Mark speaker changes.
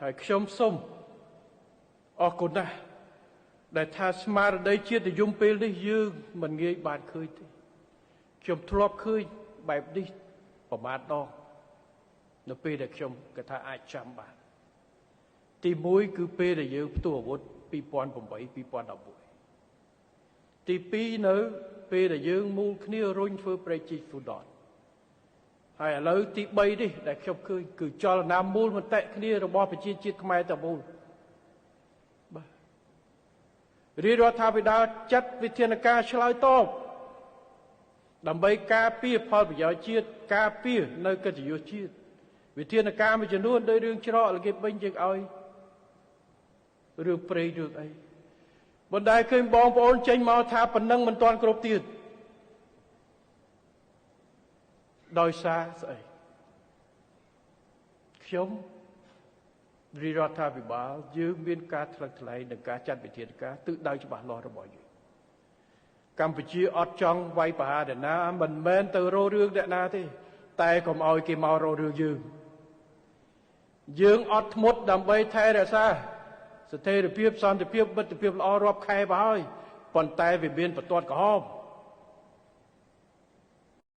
Speaker 1: ហើយខ្ញុំសូមអរគុណណាស់ដែលថាស្មារតីជាតិនិយមពេលនេះយើងមិនងាយបានឃើញទេខ្ញុំធ្លាប់ឃើញបែបនេះប្រមាណដងនៅពេលដែលខ្ញុំគិតថាអាចចាំបានទី1គឺពេលដែលយើងផ្ទុះអាវុធ2008 2011ទី2នៅពេលដែលយើងមូលគ្នារុញធ្វើប្រេជីហ្វូដនហើយឥឡូវទី3នេះដែលខ្ញុំឃើញគឺចលនាមូលមតិគ្នារបស់ប្រជាជាតិខ្មែរតែមូលបាទរាជរដ្ឋាភិបាលចាត់វិធានការឆ្លើយតបដើម្បីការពារផលប្រយោជន៍ជាតិការពារនៅកិត្តិយសជាតិវិធានការមួយចំនួនដោយរឿងច្រកលគេវិញយើងឲ្យរឿងព្រៃរឿងអីបណ្ដាឃើញបងប្អូនចេញមកថាប៉ុណ្ណឹងមិនទាន់គ្រប់ទៀតដោយសារស្អីខ្ញុំរាជរដ្ឋាភិបាលយើងមានការថ្លឹងថ្លែងនិងការចាត់វិធានការទិសដៅច្បាស់លាស់របស់យើងកម្ពុជាអត់ចង់វាយប្រហារអ្នកណាមិនមែនទៅរករឿងអ្នកណាទេតែកុំឲ្យគេមករករឿងយើងអត់ធ្មត់ដើម្បីថែរក្សាស្ថិរភាពសន្តិភាពមិត្តភាពល្អរាប់ខែមកហើយប៉ុន្តែវាមានបន្ទាត់ក្រហម